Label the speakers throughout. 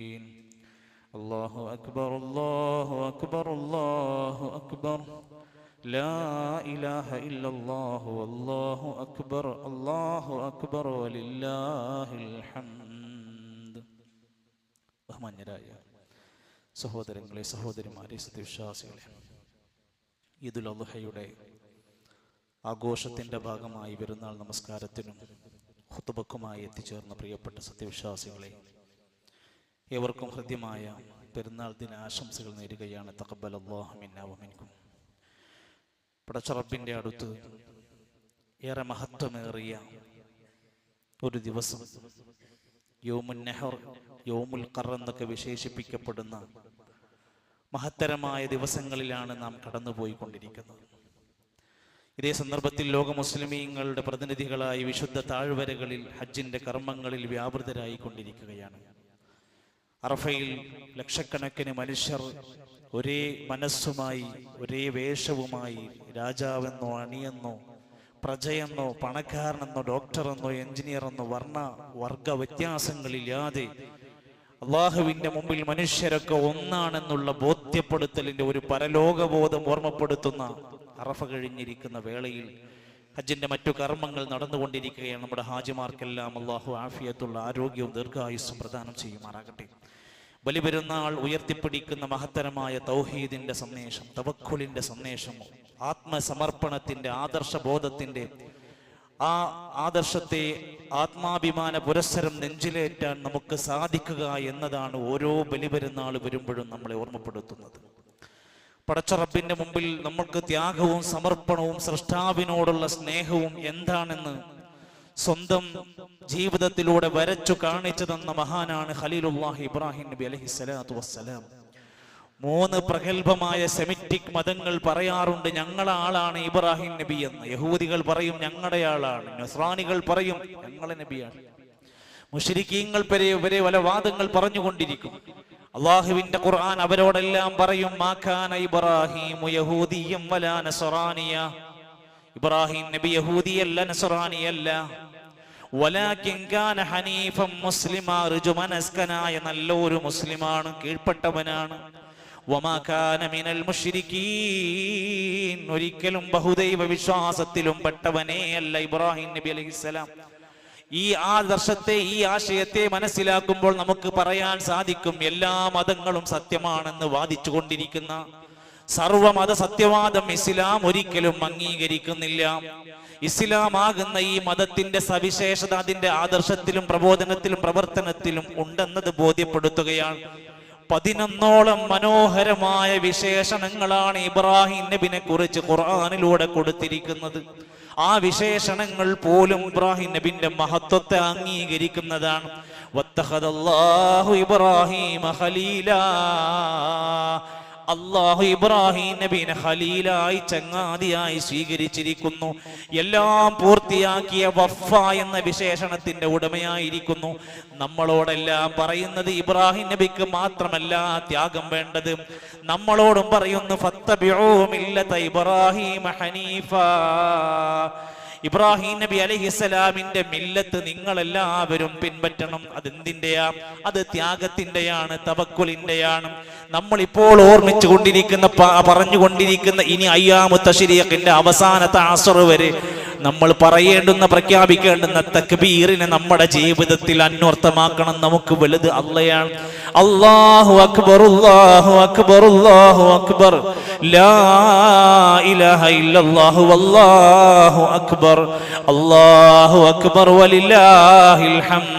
Speaker 1: الله أكبر الله أكبر الله أكبر لا إله إلا الله والله أكبر الله أكبر ولله الحمد. ബഹുമാന്യരായ സഹോദരങ്ങളെ, സഹോദരിമാരെ, സത്യവിശ്വാസികളെ, ഈദുൽ അദ്ഹയുടെ ആഘോഷത്തിൻ്റെ ഭാഗമായി പെരുന്നാൾ നമസ്കാരത്തിനും ഖുതുബക്കുമായി എത്തിച്ചേർന്ന പ്രിയപ്പെട്ട സത്യവിശ്വാസികളെ, ഏവർക്കും ഹൃദ്യമായ പെരുന്നാൾ ദിന ആശംസകൾ നേരുകയാണ്. തഖബ്ബലല്ലാഹു മിന്നാ വമിൻകും. പടച്ച റബ്ബിൻ്റെ അടുത്ത് ഏറെ മഹത്വമേറിയ ഒരു ദിവസം, യൗമുൻ നഹർ, യൗമുൽ ഖർ എന്നൊക്കെ വിശേഷിപ്പിക്കപ്പെടുന്ന മഹത്തരമായ ദിവസങ്ങളിലാണ് നാം കടന്നുപോയിക്കൊണ്ടിരിക്കുന്നത്. ഇതേ സന്ദർഭത്തിൽ ലോക മുസ്ലിമീങ്ങളുടെ പ്രതിനിധികളായി വിശുദ്ധ താഴ്വരകളിൽ ഹജ്ജിന്റെ കർമ്മങ്ങളിൽ വ്യാപൃതരായി കൊണ്ടിരിക്കുകയാണ്. അറഫയിൽ ലക്ഷക്കണക്കിന് മനുഷ്യർ ഒരേ മനസ്സുമായി, ഒരേ വേഷവുമായി, രാജാവെന്നോ അണിയെന്നോ പ്രജയെന്നോ പണക്കാരനെന്നോ ഡോക്ടറെന്നോ എഞ്ചിനീയറെന്നോ വർഗ വ്യത്യാസങ്ങളില്ലാതെ അള്ളാഹുവിൻ്റെ മുമ്പിൽ മനുഷ്യരൊക്കെ ഒന്നാണെന്നുള്ള ബോധ്യപ്പെടുത്തലിൻ്റെ ഒരു പരലോകബോധം ഓർമ്മപ്പെടുത്തുന്ന അറഫ കഴിഞ്ഞിരിക്കുന്ന വേളയിൽ ഹജ്ജിന്റെ മറ്റു കർമ്മങ്ങൾ നടന്നുകൊണ്ടിരിക്കുകയാണ്. നമ്മുടെ ഹാജിമാർക്കെല്ലാം അള്ളാഹു ആഫിയത്തുള്ള ആരോഗ്യവും ദീർഘായുസ്സും പ്രദാനം ചെയ്യുമാറാകട്ടെ. ബലിപെരുന്നാൾ ഉയർത്തിപ്പിടിക്കുന്ന മഹത്തരമായ തൗഹീദിന്റെ സന്ദേശം, തവക്കുലിന്റെ സന്ദേശം, ആത്മസമർപ്പണത്തിന്റെ ആദർശബോധത്തിന്റെ ആ ആദർശത്തെ ആത്മാഭിമാന പുരസ്സരം നെഞ്ചിലേറ്റാൻ നമുക്ക് സാധിക്കുക എന്നതാണ് ഓരോ ബലിപെരുന്നാൾ വരുമ്പോഴും നമ്മളെ ഓർമ്മപ്പെടുത്തുന്നത്. പടച്ച റബ്ബിന്റെ മുമ്പിൽ നമുക്ക് ത്യാഗവും സമർപ്പണവും സൃഷ്ടാവിനോടുള്ള സ്നേഹവും എന്താണെന്ന് സ്വന്തം ജീവിതത്തിലൂടെ വരച്ചു കാണിച്ചു തന്ന മഹാനാണ് ഖലീലുല്ലാഹി ഇബ്രാഹിം നബി അലൈഹിസ്സലാത്തു വസ്സലാം. 3 പ്രഗൽഭമായ സെമിറ്റിക് മതങ്ങൾ പറയാറുണ്ട് ഞങ്ങളുടെ ആളാണ് ഇബ്രാഹിം നബി എന്ന്. യഹൂദികൾ പറയും ഞങ്ങളുടെ ആളാണ്, നസ്രാനികൾ പറയും ഞങ്ങളെ നബിയാണ്, മുശ്രിക്കീങ്ങൾ വരെ പല വാദങ്ങൾ പറഞ്ഞുകൊണ്ടിരിക്കും. അള്ളാഹുവിന്റെ ഖുർആൻ അവരോടെല്ലാം പറയും മാ കാന ഇബ്രാഹീമു യഹൂദിയ്യം വലാ നസ്റാനിയ. ഇബ്രാഹിം നബി യഹൂദിയല്ല, നസ്റാനിയല്ല. വലാകിൻ കാന ഹനീഫൻ മുസ്ലിമാ, ഋജുമനസ്കനായ നല്ലൊരു മുസ്ലിമാണ്, കീഴ്പ്പെട്ടവനാണ്. വമാ കാന മിനൽ മുശ്രിക്കീൻ, ഒരിക്കലും ബഹുദൈവ വിശ്വാസത്തിലും പെട്ടവനേ അല്ല ഇബ്രാഹിം നബി അലൈഹിസ്സലാം. ഈ ആദർശത്തെ, ഈ ആശയത്തെ മനസ്സിലാക്കുമ്പോൾ നമുക്ക് പറയാൻ സാധിക്കും എല്ലാ മതങ്ങളും സത്യമാണെന്ന് വാദിച്ചു കൊണ്ടിരിക്കുന്ന സർവമത സത്യവാദം ഇസ്ലാം ഒരിക്കലും അംഗീകരിക്കുന്നില്ല. ഇസ്ലാം ആകുന്ന ഈ മതത്തിന്റെ സവിശേഷത അതിന്റെ ആദർശത്തിലും പ്രബോധനത്തിലും പ്രവർത്തനത്തിലും ഉണ്ടെന്നത് ബോധ്യപ്പെടുത്തുകയാണ്. 11ഓളം മനോഹരമായ വിശേഷണങ്ങളാണ് ഇബ്രാഹിം നബിനെ കുറിച്ച് ഖുർആനിലൂടെ കൊടുത്തിരിക്കുന്നത്. ആ വിശേഷണങ്ങൾ പോലും ഇബ്രാഹിം നബിന്റെ മഹത്വത്തെ അംഗീകരിക്കുന്നതാണ്. വത്തഖദല്ലാഹു ഇബ്രാഹീമ ഖലീലാ, അല്ലാഹു ഇബ്രാഹിം നബിനെ ഖലീലായി, ചങ്ങാതിയായി സ്വീകരിച്ചിരിക്കുന്നു. എല്ലാം പൂർത്തിയാക്കിയ വഫ എന്ന വിശേഷണത്തിന്റെ ഉടമയായിരിക്കുന്നു. നമ്മളോടെല്ലാം പറയുന്നത് ഇബ്രാഹിം നബിക്ക് മാത്രമല്ല ത്യാഗം വേണ്ടത്, നമ്മളോടും പറയുന്നു ഫത്തബിഉ മില്ലത ഇബ്രാഹീമ ഹനീഫാ. ഇബ്രാഹിം നബി അലൈഹിസ്സലാമിന്റെ മില്ലത്ത് നിങ്ങളെല്ലാവരും പിൻപറ്റണം. അതെന്തിന്റെയാ? അത് ത്യാഗത്തിന്റെയാണ്, തവക്കുലിന്റെയാണ്. നമ്മളിപ്പോൾ ഓർമ്മിച്ചു കൊണ്ടിരിക്കുന്ന, പറഞ്ഞുകൊണ്ടിരിക്കുന്ന ഇനി അയ്യാമു തശ്രീഖിന്റെ അവസാനത്തെ അസ്ർ വരെ നമ്മൾ പറയേണ്ടുന്ന, പ്രഖ്യാപിക്കേണ്ടുന്ന തക്ബീറിനെ നമ്മുടെ ജീവിതത്തിൽ അന്വർത്ഥമാക്കണം. നമുക്ക് വലുത് അള്ളയാണ്. അല്ലാഹു അക്ബർ അല്ലാഹു അക്ബർ അല്ലാഹു അക്ബർ ലാ ഇലാഹ ഇല്ലല്ലാഹു വല്ലാഹു അക്ബർ അല്ലാഹു അക്ബർ വലില്ലാഹിൽ ഹംദ്.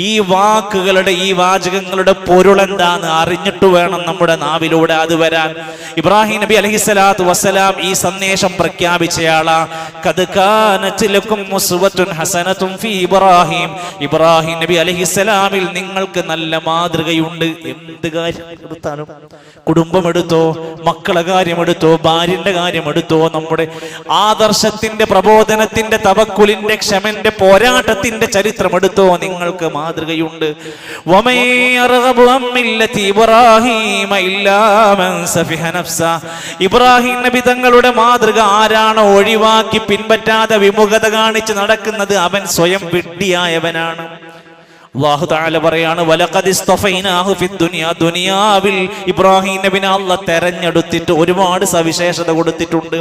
Speaker 1: ഈ വാക്കുകളുടെ, ഈ വാചകങ്ങളുടെ പൊരുൾ എന്താന്ന് അറിഞ്ഞിട്ട് വേണം നമ്മുടെ നാവിലൂടെ അത് വരാൻ. ഇബ്രാഹിം നബി അലൈഹിസ്സലാത്തു വസ്സലാം ഈ സന്ദേശം പ്രഖ്യാപിച്ചയാളാ. ഖദ് കാനത് ലക്കും ഉസ്വത്തുൻ ഹസനത്തുൻ ഫീ ഇബ്രാഹിം. ഇബ്രാഹിം നബി അലൈഹിസ്സലാമിൽ നിങ്ങൾക്ക് നല്ല മാതൃകയുണ്ട്. എന്ത് കാര്യം എടുത്താലും, കുടുംബം എടുത്തോ, മക്കളെ കാര്യം എടുത്തോ, ഭാര്യന്റെ കാര്യം എടുത്തോ, നമ്മുടെ ആദർശത്തിന്റെ, പ്രബോധനത്തിന്റെ, തവക്കുലിന്റെ, ക്ഷമന്റെ, പോരാട്ടത്തിന്റെ ചരിത്രം എടുത്തോ, നിങ്ങൾക്ക് മാതൃകയുണ്ട്. ഇബ്രാഹിം നബി തങ്ങളുടെ മാതൃക ആരാണോ ഒഴിവാക്കി പിൻപറ്റാതെ വിമുഖത കാണിച്ച് നടക്കുന്നത് അവൻ സ്വയം വിഡ്ഢിയായവനാണ്. അല്ലാഹു തആല പറയാണ് വലഖദ് ഇസ്തഫൈനാഹു ഫിദ് ദുനിയാ, ദുനിയാവിൽ ഇബ്രാഹിം നബിനെ അല്ലാഹ് തെരഞ്ഞെടുത്തിട്ട് ഒരുപാട് സവിശേഷത കൊടുത്തിട്ടുണ്ട്.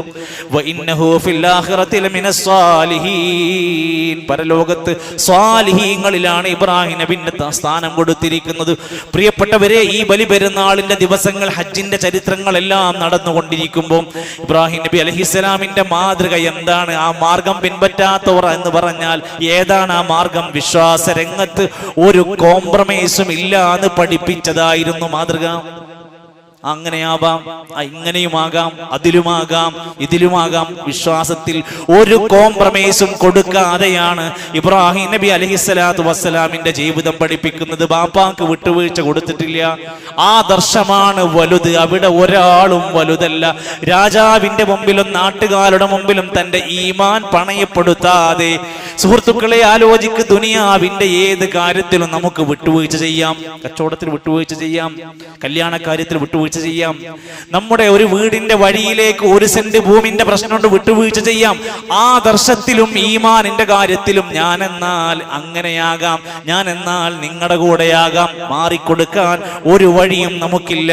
Speaker 1: വ ഇന്നഹു ഫിൽ ആഖിറതി ലമിനസ് സാലിഹീൻ, പരലോകത്ത് സ്വാലിഹീങ്ങളിലാണ് ഇബ്രാഹിം നബിന്റെ സ്ഥാനം കൊടുത്തിരിക്കുന്നത്. പ്രിയപ്പെട്ടവരെ, ഈ ബലിപെരുന്നാളിന്റെ ദിവസങ്ങൾ, ഹജ്ജിന്റെ ചരിത്രങ്ങളെല്ലാം നടന്നുകൊണ്ടിരിക്കുമ്പോൾ ഇബ്രാഹിം നബി അലൈഹിസ്സലാമിന്റെ മാതൃക എന്താണ്? ആ മാർഗം പിൻപറ്റാത്തവർ എന്ന് പറഞ്ഞാൽ ഏതാണ് ആ മാർഗം? വിശ്വാസ രംഗത്ത് ഒരു കോംപ്രമൈസും ഇല്ല എന്ന് പഠിപ്പിച്ചതായിരുന്നു മാതൃക. അങ്ങനെയാവാം, ഇങ്ങനെയുമാകാം, അതിലുമാകാം, ഇതിലുമാകാം. വിശ്വാസത്തിൽ ഒരു കോംപ്രമൈസും കൊടുക്കാതെയാണ് ഇബ്രാഹിം നബി അലൈഹിസ്സലാത്തു വസ്സലാമിന്റെ ജീവിതം പഠിപ്പിക്കുന്നത്. ബാപ്പാക്ക് വിട്ടുവീഴ്ച കൊടുത്തിട്ടില്ല. ആദർശമാണ് വലുത്, അവിടെ ഒരാളും വലുതല്ല. രാജാവിന്റെ മുമ്പിലും നാട്ടുകാരുടെ മുമ്പിലും തന്റെ ഈമാൻ പണയപ്പെടുത്താതെ, സുഹൃത്തുക്കളെ ആലോചിക്ക്, ദുനിയാവിന്റെ ഏത് കാര്യത്തിലും നമുക്ക് വിട്ടുവീഴ്ച ചെയ്യാം. കച്ചവടത്തിൽ വിട്ടുവീഴ്ച ചെയ്യാം, കല്യാണ കാര്യത്തിൽ വിട്ടുവീഴ്ച ചെയ്യാം, നമ്മുടെ ഒരു വീടിന്റെ വഴിയിലേക്ക് 1 സെന്റ് ഭൂമിന്റെ പ്രശ്നം കൊണ്ട് വിട്ടുവീഴ്ച ചെയ്യാം. ആദർശത്തിലും ഈമാനിന്റെ കാര്യത്തിലും ഞാൻ എന്നാൽ അങ്ങനെയാകാം, ഞാൻ എന്നാൽ നിങ്ങളുടെ കൂടെയാകാം. മാറിക്കൊടുക്കാൻ ഒരു വഴിയും നമുക്കില്ല.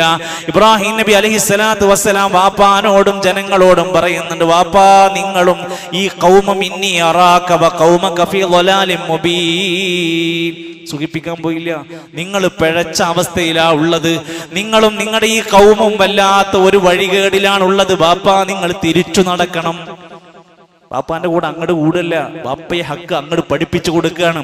Speaker 1: ഇബ്രാഹിം നബി അലൈഹിസ്സലാത്തു വസ്സലാം വാപ്പാനോടും ജനങ്ങളോടും പറയുന്നുണ്ട്, വാപ്പാ, നിങ്ങളും ഈ ഖൗമ മിന്നി അറാക വ ഖൗമക ഫീ ളലാലിൻ മുബീൻ, സുഖിപ്പിക്കാൻ പോയില്ല. നിങ്ങൾ പിഴച്ച അവസ്ഥയിലാ ഉള്ളത്. നിങ്ങളും നിങ്ങളുടെ ഈ ഖൗമും വല്ലാത്ത ഒരു വഴികേടിലാണുള്ളത്. ബാപ്പാ, നിങ്ങൾ തിരിച്ചു നടക്കണം. ബാപ്പാന്റെ കൂടെ അങ്ങോട്ട് കൂടല്ല, ബാപ്പയെ ഹക്ക് അങ്ങോട്ട് പഠിപ്പിച്ചു കൊടുക്കുകയാണ്.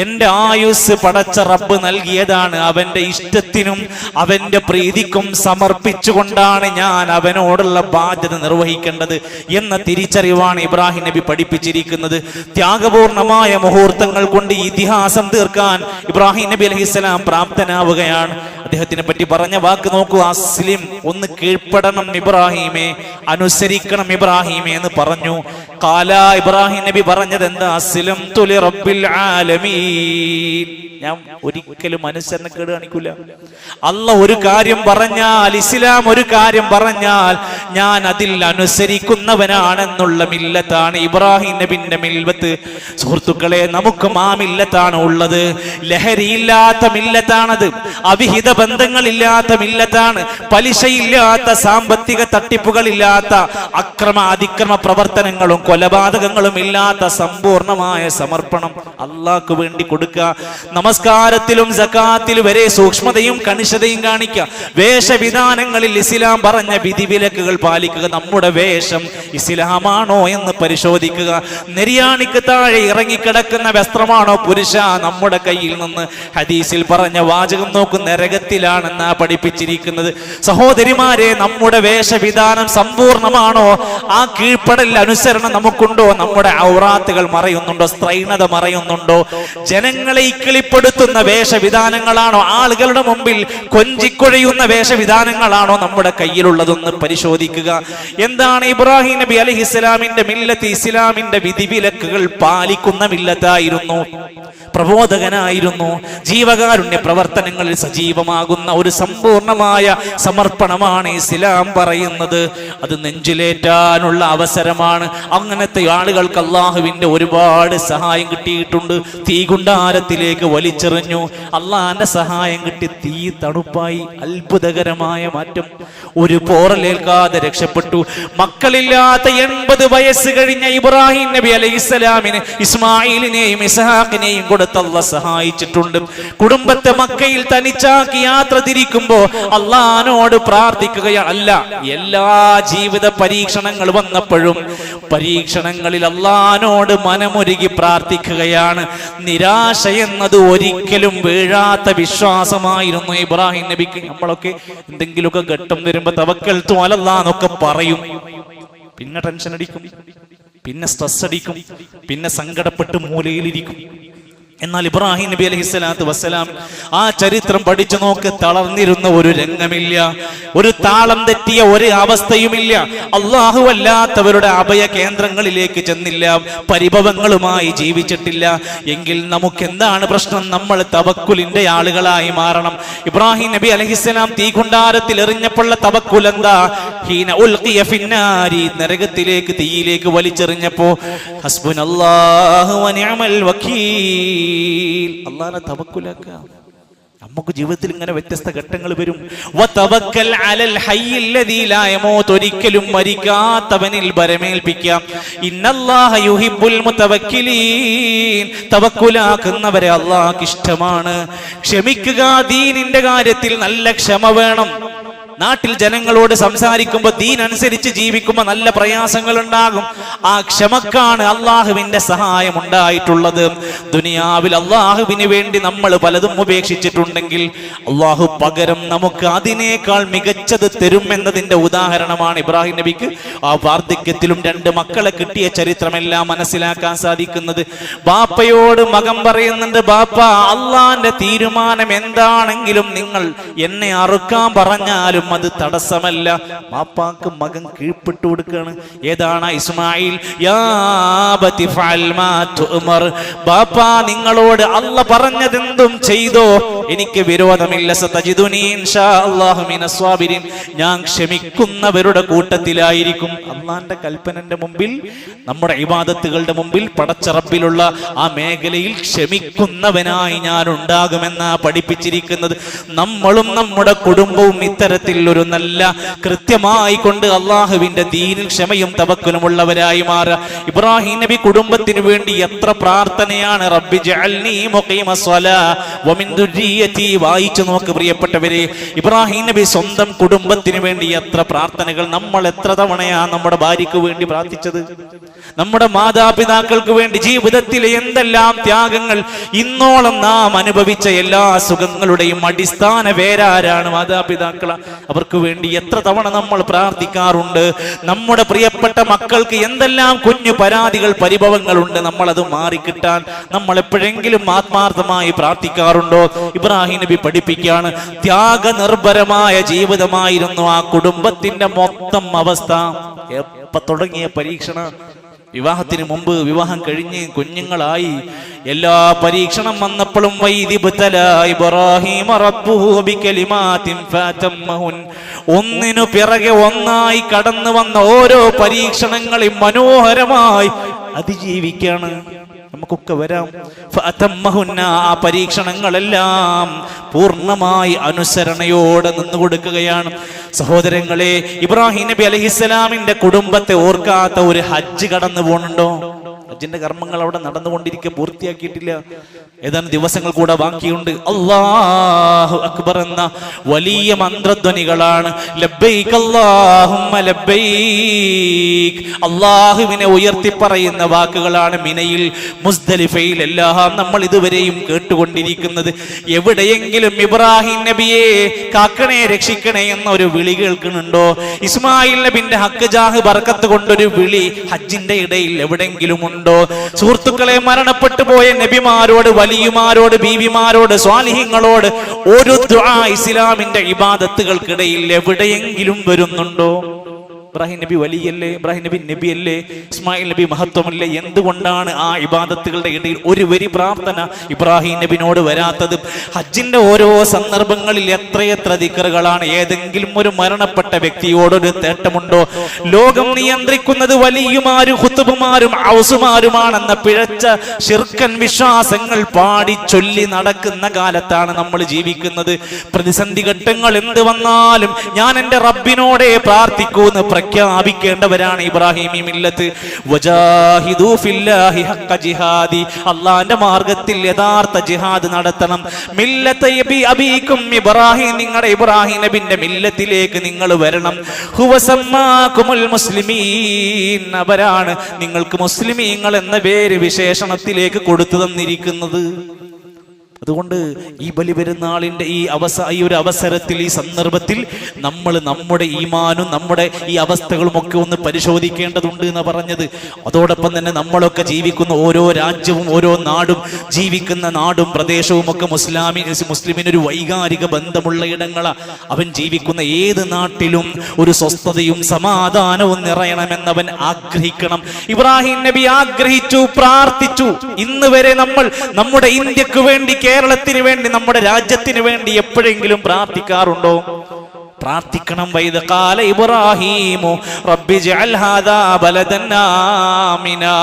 Speaker 1: എന്റെ ആയുസ് പടച്ച റബ്ബ് നൽകിയതാണ്, അവന്റെ ഇഷ്ടത്തിനും അവന്റെ പ്രീതിക്കും സമർപ്പിച്ചുകൊണ്ടാണ് ഞാൻ അവനോടുള്ള ബാധ്യത നിർവഹിക്കേണ്ടത് എന്ന തിരിച്ചറിവാണ് ഇബ്രാഹിം നബി പഠിപ്പിച്ചിരിക്കുന്നത്. ത്യാഗപൂർണമായ മുഹൂർത്തങ്ങൾ കൊണ്ട് ഇതിഹാസം തീർക്കാൻ ഇബ്രാഹിം നബി അലൈഹിസ്സലാം പ്രാപ്തനാവുകയാണ്. അദ്ദേഹത്തിനെ പറ്റി പറഞ്ഞ വാക്ക് നോക്കൂ, അസ്ലിം, ഒന്ന് കീഴ്പ്പെടണം ഇബ്രാഹിമേ, അനുസരിക്കണം ഇബ്രാഹിമേ എന്ന് പറഞ്ഞു. ഖാല, ഇബ്രാഹിം നബി പറഞ്ഞത് എന്താ? അസ്ലംതു ലിറബ്ബിൽ ആലമീൻ. ഞാൻ ഒരിക്കലും അനുസരണക്കേട് കാണിക്കൂല. അല്ലാഹ് ഒരു കാര്യം പറഞ്ഞാൽ, ഇസ്ലാം ഒരു കാര്യം പറഞ്ഞാൽ ഞാൻ അതിൽ അനുസരിക്കുന്നവനാണെന്നുള്ള മില്ലത്താണ് ഇബ്രാഹിം നബിന്റെ മില്ലത്ത്. സുഹൃത്തുക്കളെ, നമുക്കും ആ മില്ലത്താണ് ഉള്ളത്. ലഹരിയില്ലാത്ത മില്ലത്താണത്, അവിഹിത ബന്ധങ്ങളില്ലാത്ത മില്ലത്താണ്, പലിശയില്ലാത്ത, സാമ്പത്തിക തട്ടിപ്പുകളില്ലാത്ത, അതിക്രമ പ്രവർത്തനങ്ങളും കൊലപാതകങ്ങളും ഇല്ലാത്ത സമ്പൂർണമായ സമർപ്പണം അള്ളാഹ്ക്ക് വേണ്ടി കൊടുക്കുക. നമസ്കാരത്തിലും സകാത്തിലും വരെ സൂക്ഷ്മതയും കണിശതയും കാണിക്കുക. വേഷവിധാനങ്ങളിൽ ഇസ്ലാം പറഞ്ഞ വിധിവിലക്കുകൾ പാലിക്കുക. നമ്മുടെ വേഷം ഇസ്ലാമാണോ എന്ന് പരിശോധിക്കുക. നെരിയാണിക്ക് താഴെ ഇറങ്ങിക്കിടക്കുന്ന വസ്ത്രമാണോ പുരുഷ നമ്മുടെ കയ്യിൽ നിന്ന്? ഹദീസിൽ പറഞ്ഞ വാചകം നോക്കും, നരകത്തിലാണെന്നാ പഠിപ്പിച്ചിരിക്കുന്നത്. സഹോദരിമാരെ, നമ്മുടെ വേഷവിധാനം സമ്പൂർണമാണോ? ആ കീഴ്പ്പെടൽ അനുസരണം നമുക്കുണ്ടോ? നമ്മുടെ ഔറാത്തുകൾ മറയുന്നുണ്ടോ? സ്ത്രൈണത മറയുന്നുണ്ടോ? ജനങ്ങളെ ഇക്കിളിപ്പെടുത്തുന്ന വേഷവിധാനങ്ങളാണോ? ആളുകളുടെ മുമ്പിൽ കൊഞ്ചിക്കൊഴയുന്ന വേഷവിധാനങ്ങളാണോ നമ്മുടെ കയ്യിലുള്ളതെന്ന് പരിശോധിക്കുക. എന്താണ് ഇബ്രാഹിം നബി അലൈഹിസ്സലാമിന്റെ മില്ലത്ത്? ഇസ്ലാമിന്റെ വിധിവിലക്കുകൾ പാലിക്കുന്ന മില്ലത്തായിരുന്നു, പ്രബോധകനായിരുന്നു. ജീവകാരുണ്യ പ്രവർത്തനങ്ങളിൽ സജീവമാകുന്ന ഒരു സമ്പൂർണമായ സമർപ്പണമാണ് ഇസ്ലാം പറയുന്നത്. അത് നെഞ്ചിലേറ്റാനുള്ള അവസരമാണ്. അങ്ങനത്തെ ആളുകൾക്ക് അള്ളാഹുവിന്റെ ഒരുപാട് സഹായം കിട്ടിയിട്ടുണ്ട്. തീകുണ്ടാരത്തിലേക്ക് വലിച്ചെറിഞ്ഞു, അള്ളാഹിന്റെ സഹായം കിട്ടി, തീ തണുപ്പായി. അത്ഭുതകരമായ മാറ്റം. ഒരു പോറലേൽക്കാതെ രക്ഷപ്പെട്ടു. മക്കളില്ലാത്ത 80 വയസ്സ് കഴിഞ്ഞ ഇബ്രാഹിം നബി അലൈഹിസ്സലാമിന് ഇസ്മായിലിനെയും ഇസ്ഹാഖിനെയും കൊടുത്ത് അല്ലാഹ് സഹായിച്ചിട്ടുണ്ട്. കുടുംബത്തെ മക്കയിൽ തനിച്ചാക്കി യാത്ര തിരിക്കുമ്പോ അള്ളാഹിനോട് പ്രാർത്ഥിക്കുകയാണ്. അല്ല, എല്ലാ ജീവിത പരീക്ഷണങ്ങൾ വന്നപ്പോഴും പരീക്ഷണങ്ങളിൽ അള്ളാഹിനോട് മനമൊരുകി പ്രാർത്ഥിക്കുകയാണ്. നിരാശ എന്നത് ഒരിക്കലും വീഴാത്ത വിശ്വാസമായിരുന്നു ഇബ്രാഹിം നബിക്ക്. നമ്മളൊക്കെ എന്തെങ്കിലുമൊക്കെ ഘട്ടം വരുമ്പോ തവക്കൽതു അലല്ലാഹ് പറയും, പിന്നെ ടെൻഷൻ അടിക്കും, പിന്നെ സ്ട്രെസ് അടിക്കും, പിന്നെ സങ്കടപ്പെട്ട് മൂലയിലിരിക്കും. എന്നാൽ ഇബ്രാഹിം നബി അലൈഹിസ്സലാത്തു വസ്സലാം ആ ചരിത്രം പഠിച്ചു നോക്ക്, തളർന്നിരുന്ന ഒരു രംഗമില്ല, ഒരു താളം തെറ്റിയ ഒരു അവസ്ഥയുമില്ല. അള്ളാഹു അല്ലാത്തവരുടെ അഭയ കേന്ദ്രങ്ങളിലേക്ക് ചെന്നില്ല, പരിഭവങ്ങളുമായി ജീവിച്ചിട്ടില്ല. എങ്കിൽ നമുക്ക് എന്താണ് പ്രശ്നം? നമ്മൾ തവക്കുലിന്റെ ആളുകളായി മാറണം. ഇബ്രാഹിം നബി അലൈഹിസ്സലാം തീകുണ്ടാരത്തിൽ എറിഞ്ഞപ്പോൾ തവക്കുൽ എന്താ? ഹീന ഉൽഖിയ ഫിന്നാരി, നരകത്തിലേക്ക്, തീയിലേക്ക് വലിച്ചെറിഞ്ഞപ്പോ ഹസ്ബുനല്ലാഹു വ നിഅമൽ വകീൽ, അല്ലാഹുവിനെ തവക്കുലാക്കുക. നമുക്ക് ജീവിതത്തിൽ ഇങ്ങനെ വ്യത്യസ്ത ഘട്ടങ്ങൾ വരും. വതവക്കൽ അലൽ ഹയ്യില്ലദീ ലാ യമൂത്ത്, ഒരിക്കലും മരിക്കാത്തവനിൽ ഭരമേൽപ്പിക്കാം. ഇന്നല്ലാഹ യുഹിബ്ബുൽ മുതവക്കിലീൻ, തവക്കുലാക്കുന്നവരെ അല്ലാഹുക്ക് ഇഷ്ടമാണ്. ക്ഷമിക്കുക, ദീനിന്റെ കാര്യത്തിൽ നല്ല ക്ഷമ വേണം. നാട്ടിൽ ജനങ്ങളോട് സംസാരിക്കുമ്പോൾ ദീൻ അനുസരിച്ച് ജീവിക്കുമ്പോൾ നല്ല പ്രയാസങ്ങൾ ഉണ്ടാകും. ആ ക്ഷമക്കാണ് അള്ളാഹുവിന്റെ സഹായം ഉണ്ടായിട്ടുള്ളത്. ദുനിയാവിൽ അള്ളാഹുവിന് വേണ്ടി നമ്മൾ പലതും ഉപേക്ഷിച്ചിട്ടുണ്ടെങ്കിൽ അള്ളാഹു പകരം നമുക്ക് അതിനേക്കാൾ മികച്ചത് തരും എന്നതിന്റെ ഉദാഹരണമാണ് ഇബ്രാഹിം നബിക്ക് ആ വാർദ്ധക്യത്തിലും 2 മക്കളെ കിട്ടിയ ചരിത്രമെല്ലാം മനസ്സിലാക്കാൻ സാധിക്കുന്നത്. ബാപ്പയോട് മകൻ പറയുന്നുണ്ട്, ബാപ്പ, അള്ളാന്റെ തീരുമാനം എന്താണെങ്കിലും നിങ്ങൾ എന്നെ അറുക്കാൻ പറഞ്ഞാലും അത് തടസ്സമല്ല. ബാപ്പാക്ക് മകൻ കീഴ്പ്പെട്ടു കൊടുക്കുകയാണ്. ഏതാണ് ഇസ്മായിൽ? യാ ബതി ഫഅൽ മാ തുഅമർ, ബാപ്പാ നിങ്ങളോട് അല്ലാഹ് പറഞ്ഞതെന്തും ചെയ്തോ, എനിക്ക് വിരോധമില്ല. സതജിദുനി ഇൻഷാ അല്ലാഹു മിനസ് സ്വാബിരിൻ, ഞാൻ ക്ഷമിക്കുന്നവരുടെ കൂട്ടത്തിലായിരിക്കും. അള്ളാന്റെ കൽപ്പനന്റെ മുമ്പിൽ, നമ്മുടെ ഇബാദത്തുകളുടെ മുമ്പിൽ, പടച്ച റബ്ബിലുള്ള ആ മേഖലയിൽ ക്ഷമിക്കുന്നവനായി ഞാൻ ഉണ്ടാകുമെന്നാ പഠിപ്പിച്ചിരിക്കുന്നത്. നമ്മളും നമ്മുടെ കുടുംബവും ഇത്തരത്തിൽ ഒരു നല്ല കൃത്യമായി കൊണ്ട് അള്ളാഹുവിന്റെ ദീനിൽ ക്ഷമയും തവക്കുലും ഉള്ളവരായി മാറുക. ഇബ്രാഹിം നബി കുടുംബത്തിന് വേണ്ടി എത്ര പ്രാർത്ഥനയാണ്. റബ്ബി ജഅൽനി മുഖീമസ്സലാ വമിൻ ദുർരിയതി. വായിച്ചു നോക്ക് പ്രിയപ്പെട്ടവരെ, ഇബ്രാഹിം നബി സ്വന്തം കുടുംബത്തിന് വേണ്ടി എത്ര പ്രാർത്ഥനകൾ. നമ്മൾ എത്ര തവണയാണ് നമ്മുടെ ഭാര്യയ്ക്ക് വേണ്ടി പ്രാർത്ഥിച്ചത്, നമ്മുടെ മാതാപിതാക്കൾക്ക് വേണ്ടി. ജീവിതത്തിലെ എന്തെല്ലാം ത്യാഗങ്ങൾ. ഇന്നോളം നാം അനുഭവിച്ച എല്ലാ സുഖങ്ങളുടെയും അടിസ്ഥാന വേരാരാണ്? മാതാപിതാക്കള. അവർക്ക് വേണ്ടി എത്ര തവണ നമ്മൾ പ്രാർത്ഥിക്കാറുണ്ട്. നമ്മുടെ പ്രിയപ്പെട്ട മക്കൾക്ക് എന്തെല്ലാം കുഞ്ഞു പരാതികൾ, പരിഭവങ്ങളുണ്ട്. നമ്മളത് മാറിക്കിട്ടാൻ നമ്മൾ എപ്പോഴെങ്കിലും ആത്മാർത്ഥമായി പ്രാർത്ഥിക്കാറുണ്ടോ? ഇബ്രാഹിം നബി പഠിപ്പിക്കുകയാണ്, ത്യാഗനിർഭരമായ ജീവിതമായിരുന്നു ആ കുടുംബത്തിന്റെ മൊത്തം അവസ്ഥ. എപ്പ തുടങ്ങിയ പരീക്ഷണ? വിവാഹത്തിന് മുമ്പ്, വിവാഹം കഴിഞ്ഞ് കുഞ്ഞുങ്ങളായി, എല്ലാ പരീക്ഷണം വന്നപ്പോഴും ഒന്നിനു പിറകെ ഒന്നായി കടന്നു വന്ന ഓരോ പരീക്ഷണങ്ങളെ മനോഹരമായി അതിജീവിക്കാണ്. നമുക്കൊക്കെ വരാം. ആ പരീക്ഷണങ്ങളെല്ലാം പൂർണ്ണമായി അനുസരണയോടെ നിന്നുകൊടുക്കുകയാണ്. സഹോദരങ്ങളെ, ഇബ്രാഹിം നബി അലൈഹിസ്സലാമിന്റെ കുടുംബത്തെ ഓർക്കാത്ത ഒരു ഹജ്ജ് കടന്നു പോകുന്നുണ്ടോ? ഹജ്ജിന്റെ കർമ്മങ്ങൾ അവിടെ നടന്നുകൊണ്ടിരിക്കുക, പൂർത്തിയാക്കിയിട്ടില്ല. ഏതാനും ദിവസങ്ങൾ കൂടെ ബാക്കിയുണ്ട്. അല്ലാഹു അക്ബർ എന്ന വലിയ മന്ത്രധ്വനികളാണ്. ലബ്ബൈക് അല്ലാഹുമ്മ ലബ്ബൈക്, അല്ലാഹുവിനെ ഉയർത്തി പറയുന്ന വാക്കുകളാണ് മിനയിൽ, മുസ്ദലിഫയിൽ എല്ലാം നമ്മൾ ഇതുവരെയും കേട്ടുകൊണ്ടിരിക്കുന്നത്. എവിടെയെങ്കിലും ഇബ്രാഹിം നബിയെ കാക്കണേ രക്ഷിക്കണേ എന്നൊരു വിളി കേൾക്കുന്നുണ്ടോ? ഇസ്മായിൽ നബിന്റെ ഹക്ക് ജാഹ് ബർക്കത്ത് കൊണ്ടൊരു വിളി ഹജ്ജിന്റെ ഇടയിൽ എവിടെയെങ്കിലും ഉണ്ടോ? സുഹൃത്തുക്കളെ, മരണപ്പെട്ടു പോയ നബിമാരോട്, വലിയമാരോട്, ബീവിമാരോട്, സ്വാലിഹീങ്ങളോട് ഒരു ദുആ ഇസ്ലാമിന്റെ ഇബാദത്തുകൾക്കിടയിൽ എവിടെയെങ്കിലും വരുന്നുണ്ടോ? ഇബ്രാഹിം നബി വലിയല്ലേ? ഇബ്രാഹിം നബി നബിയല്ലേ? ഇസ്മായിൽ നബി മഹത്വമല്ലേ? എന്തുകൊണ്ടാണ് ആ ഇബാദത്തുകളുടെ ഇടയിൽ ഒരു വരി പ്രാർത്ഥന ഇബ്രാഹിം നബിനോട് വരാത്തത്? ഹജ്ജിന്റെ ഓരോ സന്ദർഭങ്ങളിൽ എത്രയെത്ര ദിക്റുകളാണ്. ഏതെങ്കിലും ഒരു മരണപ്പെട്ട വ്യക്തിയോടൊരു തേട്ടമുണ്ടോ? ലോകം നിയന്ത്രിക്കുന്നത് വലിയമാരും ഖുതുബുമാരും ഔസുമാരുമാണെന്ന പിഴച്ച ശിർക്കൻ വിശ്വാസങ്ങൾ പാടി ചൊല്ലി നടക്കുന്ന കാലത്താണ് നമ്മൾ ജീവിക്കുന്നത്. പ്രതിസന്ധി ഘട്ടങ്ങൾ എന്ത് വന്നാലും ഞാൻ എൻ്റെ റബ്ബിനോടെ പ്രാർത്ഥിക്കൂന്ന് പ്രഖ്യാപിക്കേണ്ടവരാണ് ഇബ്രാഹിമി മില്ലത്ത്. വജാഹിദു ഫില്ലാഹി ഹഖ്ക ജിഹാദി, അല്ലാഹുവിന്റെ മാർഗ്ഗത്തിൽ യഥാർത്ഥ ജിഹാദ് നടത്തണം. മില്ലത അബീകും ഇബ്രാഹിം, നിങ്ങളുടെ ഇബ്രാഹിം നബിന്റെ മില്ലത്തിലേക്ക് നിങ്ങൾ വരണം. ഹുവ സമ്മാകുമുൽ മുസ്ലിമീൻ, അവരാണ് നിങ്ങൾക്ക് മുസ്ലിമീങ്ങൾ എന്ന പേര് വിശേഷണത്തിലേക്ക് കൊടുത്തു തന്നിരിക്കുന്നത്. അതുകൊണ്ട് ഈ ബലിപെരുന്നാളിന്റെ ഈ ഒരു അവസരത്തിൽ, ഈ സന്ദർഭത്തിൽ നമ്മൾ നമ്മുടെ ഈമാനും നമ്മുടെ ഈ അവസ്ഥകളും ഒക്കെ ഒന്ന് പരിശോധിക്കേണ്ടതുണ്ട് എന്ന് പറഞ്ഞത്. അതോടൊപ്പം തന്നെ നമ്മളൊക്കെ ജീവിക്കുന്ന ഓരോ രാജ്യവും ഓരോ നാടും, ജീവിക്കുന്ന നാടും പ്രദേശവും ഒക്കെ മുസ്ലിമിനൊരു വൈകാരിക ബന്ധമുള്ള ഇടങ്ങളാണ്. അവൻ ജീവിക്കുന്ന ഏത് നാട്ടിലും ഒരു സ്വസ്ഥതയും സമാധാനവും നിറയണമെന്നവൻ ആഗ്രഹിക്കണം. ഇബ്രാഹിം നബി ആഗ്രഹിച്ചു, പ്രാർത്ഥിച്ചു. ഇന്ന് വരെ നമ്മൾ നമ്മുടെ ഇന്ത്യക്ക് വേണ്ടി, കേരളത്തിന് വേണ്ടി, നമ്മുടെ രാജ്യത്തിന് വേണ്ടി എപ്പോഴെങ്കിലും പ്രാർത്ഥിക്കാറുണ്ടോ? പ്രാർത്ഥിക്കണം. വൈദ ഖാല ഇബ്രാഹീമു റബ്ബി ജഅൽ ഹാദാ ബലദൻ ആമിനാ,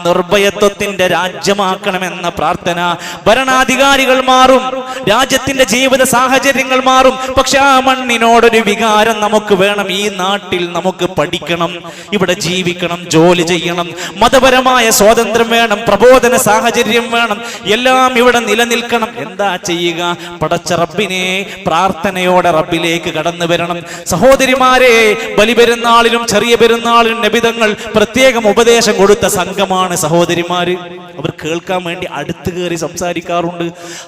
Speaker 1: നിർഭയത്വത്തിന്റെ രാജ്യമാക്കണമെന്ന പ്രാർത്ഥന. ഭരണാധികാരികൾ മാറും, രാജ്യത്തിന്റെ ജീവിത സാഹചര്യങ്ങൾ മാറും, പക്ഷെ ആ മണ്ണിനോടൊരു വികാരം നമുക്ക് വേണം. ഈ നാട്ടിൽ നമുക്ക് പഠിക്കണം, ഇവിടെ ജീവിക്കണം, ജോലി ചെയ്യണം, മതപരമായ സ്വാതന്ത്ര്യം വേണം, പ്രബോധന സാഹചര്യം വേണം, എല്ലാം ഇവിടെ നിലനിൽക്കണം. എന്താ ചെയ്യുക? പടച്ച റബ്ബിനെ പ്രാർത്ഥനയോടെ റബ്ബിലേക്ക് കടന്നു വരണം. സഹോദരിമാരെ, ബലിപെരുന്നാളിലും ചെറിയ പെരുന്നാളിലും നബിതങ്ങൾ പ്രത്യേകം ഉപദേശം കൊടുത്ത സംഘമാണ് സഹോദരിമാര്. അവർ കേൾക്കാൻ വേണ്ടി അടുത്ത് കയറി സംസാരിക്കാറുണ്ട്.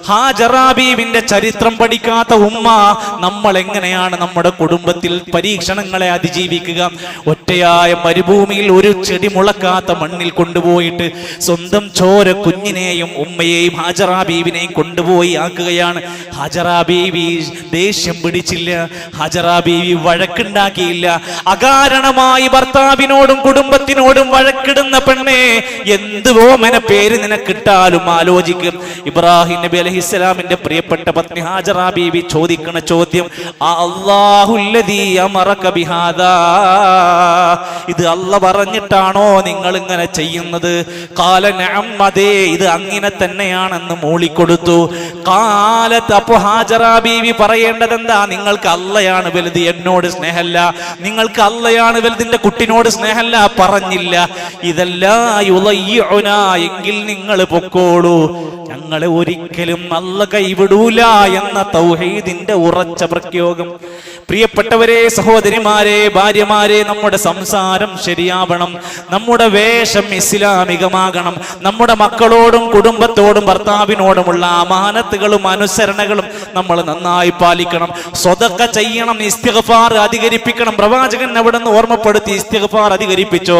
Speaker 1: ഹാജറ ബീവിന്റെ ചരിത്രം പഠിക്കാത്ത ഉമ്മ നമ്മൾ എങ്ങനെയാണ് നമ്മുടെ കുടുംബത്തിൽ പരീക്ഷണങ്ങളെ അതിജീവിക്കുക? ഒറ്റയായ മരുഭൂമിയിൽ ഒരു ചെടി മുളക്കാത്ത മണ്ണിൽ കൊണ്ടുപോയിട്ട് സ്വന്തം ചോര കുഞ്ഞിനെയും ഉമ്മയെയും ഹാജറ ബീവിനെയും കൊണ്ടുപോയി ആക്കുകയാണ്. ഹാജറ ബീവി ദേഷ്യം പിടിച്ചില്ല, ഹാജറ ബീവി വഴക്കുണ്ടാക്കിയില്ല. അകാരണമായി ഭർത്താവിനോടും കുടുംബത്തിനോടും വഴക്കിടുന്ന പെണ്ണെ, എന്ത് ഓമന പേര് നിനക്കിട്ടാലും ആലോചിക്കും. ഇബ്രാഹിം നബി അലൈഹിസ്സലാമിന്റെ പ്രിയപ്പെട്ട പത്നി ഹാജറ ബീവി ചോദിക്കണ ചോദ്യം, അല്ലാഹുല്ലദീ അമറക ബിഹാദാ, ഇത് അല്ലാഹ് പറഞ്ഞിട്ടാണോ നിങ്ങൾ ഇങ്ങനെ ചെയ്യുന്നത്? ഖാല നഅം, അതെ, ഇത് അങ്ങനെ തന്നെയാണെന്ന് മൂളിക്കൊടുത്തു. ഖാലത്ത്, അപ്പോൾ ഹാജറ ബീവി പറയേണ്ടത് എന്താ? നിങ്ങൾക്ക് അല്ലാഹയാണ് വലുത്, എന്നോട് സ്നേഹമല്ല. നിങ്ങൾക്ക് അല്ലാഹയാണ് വലുതിന്റെ കുട്ടിനോട് സ്നേഹമല്ല. പറഞ്ഞില്ല. ഇതെല്ലാം യുളയ്യുനാ, എങ്കിൽ നിങ്ങൾ പൊക്കോളൂ, ഞങ്ങളെ ഒരിക്കലും അല്ലാഹ് കൈവിടൂല എന്ന തൗഹീദിന്റെ ഉറച്ച പ്രയോഗം. പ്രിയപ്പെട്ടവരെ, സഹോദരിമാരെ, ഭാര്യമാരെ, നമ്മുടെ സംസാരം ശരിയാവണം, നമ്മുടെ വേഷം ഇസ്ലാമികമാകണം, നമ്മുടെ മക്കളോടും കുടുംബത്തോടും ഭർത്താവിനോടുമുള്ള അമാനത്തുകളും അനുസരണകളും നമ്മൾ നന്നായി പാലിക്കണം. സ്വതക്ക ചെയ്യണം, ഇസ്തിഗ്ഫാർ അധികരിപ്പിക്കണം. പ്രവാചകൻ അവിടെ നിന്ന് ഓർമ്മപ്പെടുത്തി, ഇസ്തിഗ്ഫാർ അധികരിപ്പിച്ചോ,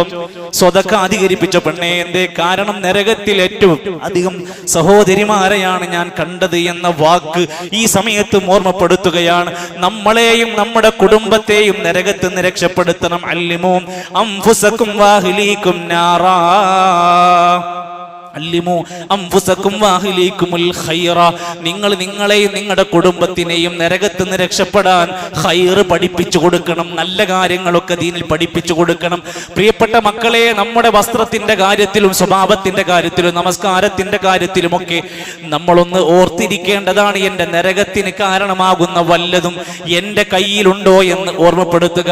Speaker 1: സ്വതക്ക അധികരിപ്പിച്ചോ. പെണ്ണേ, എന്തേ കാരണം? നരകത്തിൽ ഏറ്റവും അധികം സഹോദരിമാരെയാണ് ഞാൻ കണ്ടത് എന്ന വാക്ക് ഈ സമയത്തും ഓർമ്മപ്പെടുത്തുകയാണ്. നമ്മളെയും നമ്മുടെ കുടുംബത്തെയും നരകത്തിൽ നിന്ന് രക്ഷപ്പെടുത്തണം. അല്ലിമൂ അൻഫുസകും വഅഹ്ലീകും നാറാ, നിങ്ങൾ നിങ്ങളെയും നിങ്ങളുടെ കുടുംബത്തിനെയും നരകത്തിൽ നിന്ന് രക്ഷപ്പെടാൻ ഖൈർ പഠിപ്പിച്ചു കൊടുക്കണം. നല്ല കാര്യങ്ങളൊക്കെ ദീനിൽ പഠിപ്പിച്ചു കൊടുക്കണം. പ്രിയപ്പെട്ട മക്കളെ, നമ്മുടെ വസ്ത്രത്തിന്റെ കാര്യത്തിലും സ്വഭാവത്തിന്റെ കാര്യത്തിലും നമസ്കാരത്തിന്റെ കാര്യത്തിലുമൊക്കെ നമ്മളൊന്ന് ഓർത്തിരിക്കേണ്ടതാണ്. എൻ്റെ നരകത്തിന് കാരണമാകുന്ന വല്ലതും എൻ്റെ കയ്യിലുണ്ടോ എന്ന് ഓർമ്മപ്പെടുത്തുക.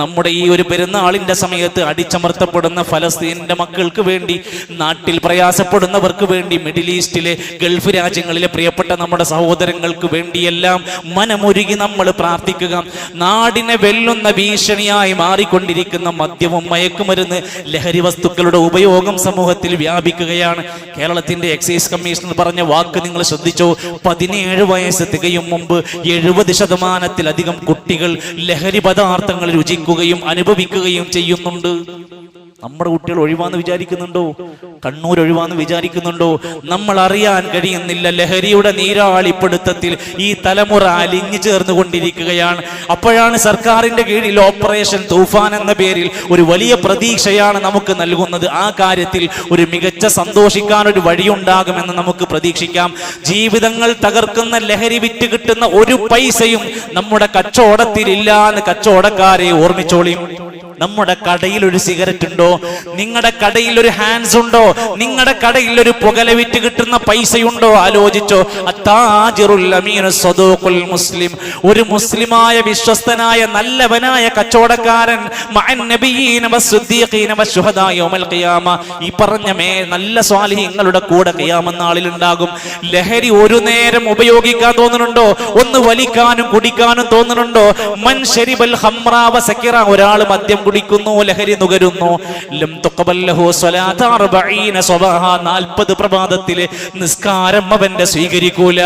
Speaker 1: നമ്മുടെ ഈ ഒരു പെരുന്നാളിന്റെ സമയത്ത് അടിച്ചമർത്തപ്പെടുന്ന ഫലസ്തീനിന്റെ മക്കൾക്ക് വേണ്ടി, നാട്ടിൽ പ്രയാസപ്പെടുന്നവർക്ക് വേണ്ടി, മിഡിൽ ഈസ്റ്റിലെ ഗൾഫ് രാജ്യങ്ങളിലെ പ്രിയപ്പെട്ട നമ്മുടെ സഹോദരങ്ങൾക്ക് വേണ്ടിയെല്ലാം മനമൊരുകി നമ്മൾ പ്രാർത്ഥിക്കുക. നാടിനെ വെല്ലുന്ന ഭീഷണിയായി മാറിക്കൊണ്ടിരിക്കുന്ന മദ്യവും മയക്കുമരുന്ന് ലഹരി വസ്തുക്കളുടെ ഉപയോഗം സമൂഹത്തിൽ വ്യാപിക്കുകയാണ്. കേരളത്തിന്റെ എക്സൈസ് കമ്മീഷണർ പറഞ്ഞ വാക്ക് നിങ്ങൾ ശ്രദ്ധിച്ചോ? 17 വയസ്സ് തികയും മുമ്പ് 70% കുട്ടികൾ ലഹരി പദാർത്ഥങ്ങൾ രുചിക്കുകയും അനുഭവിക്കുകയും ചെയ്യുന്നുണ്ട്. നമ്മുടെ കുട്ടികൾ ഒഴിവാന്ന് വിചാരിക്കുന്നുണ്ടോ? കണ്ണൂർ ഒഴിവാന്ന് വിചാരിക്കുന്നുണ്ടോ? നമ്മൾ അറിയാൻ കഴിയുന്നില്ല. ലഹരിയുടെ നീരാളിപ്പിടുത്തത്തിൽ ഈ തലമുറ അലിഞ്ഞു ചേർന്നുകൊണ്ടിരിക്കുകയാണ്. അപ്പോഴാണ് സർക്കാരിന്റെ കീഴിൽ ഓപ്പറേഷൻ തൂഫാൻ എന്ന പേരിൽ ഒരു വലിയ പ്രതീക്ഷയാണ് നമുക്ക് നൽകുന്നത്. ആ കാര്യത്തിൽ ഒരു മികച്ച സന്തോഷിക്കാൻ ഒരു വഴിയുണ്ടാകുമെന്ന് നമുക്ക് പ്രതീക്ഷിക്കാം. ജീവിതങ്ങൾ തകർക്കുന്ന ലഹരി വിറ്റ് കിട്ടുന്ന ഒരു പൈസയും നമ്മുടെ കച്ചവടത്തിലില്ല എന്ന് കച്ചവടക്കാരെ ഓർമ്മിച്ചോളിയും. നമ്മുടെ കടയിൽ ഒരു സിഗരറ്റ് ഉണ്ടോ? നിങ്ങളുടെ കടയിൽ ഒരു ഹാൻഡ്സ് ഉണ്ടോ? നിങ്ങളുടെ കടയിൽ ഒരു പുകല വിറ്റ് കിട്ടുന്ന പൈസയുണ്ടോ? ആലോചിച്ചോ? മുസ്ലിം, ഒരു മുസ്ലിമായ വിശ്വസ്തനായ നല്ലവനായ കച്ചവടക്കാരൻ ഈ പറഞ്ഞ നല്ല സ്വാലിഹീങ്ങളുടെ കൂടെ ഖിയാമത്ത് നാളിൽ ഉണ്ടാകും. ലഹരി ഒരു നേരം ഉപയോഗിക്കാൻ തോന്നുന്നുണ്ടോ? ഒന്ന് വലിക്കാനും കുടിക്കാനും തോന്നുന്നുണ്ടോ? മൻ ശരിബൽ ഖംറ വസകിറ, ഒരാൾ മദ്യം കുടിക്കുന്നു, ലഹരി നുകരുന്നു, ലം തുഖബൽ ലഹു സ്വലാത്ത് 40 സ്വബാഹ, 40 പ്രഭാതത്തിലെ നിസ്കാരം അവന്റെ സ്വീകരിക്കൂല.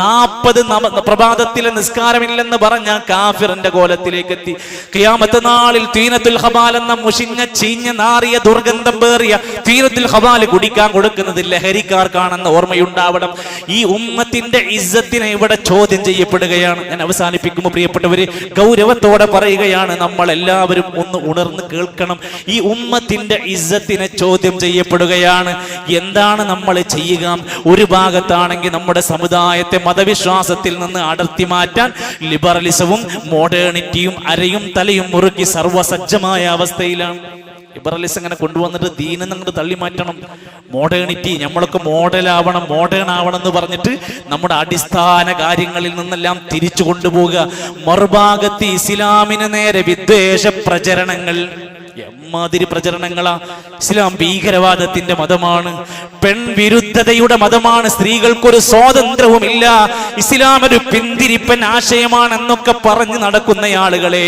Speaker 1: 40 പ്രഭാതത്തിലെ നിസ്കാരമില്ലെന്ന് പറഞ്ഞ കാഫിറിന്റെ കോലത്തിലേക്ക് എത്തി. ഖിയാമത്ത് നാളിൽ തീനത്തുൽ ഖബാൽ എന്ന മുഷിഞ്ഞ ചീഞ്ഞ നാറിയ ദുർഗന്ധം പേറിയ തീനത്തുൽ ഖബാൽ കുടിക്കാൻ കൊടുക്കുന്നത് ലഹരിക്കാർക്കാണെന്ന് ഓർമ്മയുണ്ടാവണം. ഈ ഉമ്മത്തിന്റെ ഇസ്സത്തിനെ ഇവിടെ ചോദ്യം ചെയ്യപ്പെടുകയാണ്. ഞാൻ അവസാനിപ്പിക്കുമ്പോൾ പ്രിയപ്പെട്ടവര്, ഗൗരവത്തോടെ പറയുകയാണ്, നമ്മൾ എല്ലാവരും ഒന്ന് ഉണർന്ന് കേൾക്കണം. ഈ ഉമ്മത്തിന്റെ ഇസ്സത്തിനെ ചോദ്യം ചെയ്യപ്പെടുകയാണ്. എന്താണ് നമ്മൾ ചെയ്യുക? ഒരു ഭാഗത്താണെങ്കിൽ നമ്മുടെ സമുദായത്തെ മതവിശ്വാസത്തിൽ നിന്ന് അടർത്തി മാറ്റാൻ ലിബറലിസവും മോഡേണിറ്റിയും അരയും തലയും മുറുക്കി സർവസജ്ജമായ അവസ്ഥയിലാണ്. ലിബറലിസം അങ്ങനെ കൊണ്ടുവന്നിട്ട് ദീനം അങ്ങോട്ട് തള്ളി മാറ്റണം. മോഡേണിറ്റി, നമ്മളൊക്കെ മോഡേൺ ആവണം എന്ന് പറഞ്ഞിട്ട് നമ്മുടെ അടിസ്ഥാന കാര്യങ്ങളിൽ നിന്നെല്ലാം തിരിച്ചു കൊണ്ടുപോവുക. മറുഭാഗത്ത് ഇസ്ലാമിന് നേരെ വിദ്വേഷ പ്രചരണങ്ങൾ, എമ്മാതിരി പ്രചരണങ്ങളാ. ഇസ്ലാം ഭീകരവാദത്തിന്റെ മതമാണ്, പെൺവിരുദ്ധതയുടെ മതമാണ്, സ്ത്രീകൾക്കൊരു സ്വാതന്ത്ര്യവുമില്ല, ഇസ്ലാം ഒരു പിന്തിരിപ്പൻ ആശയമാണെന്നൊക്കെ പറഞ്ഞ് നടക്കുന്ന ആളുകളെ,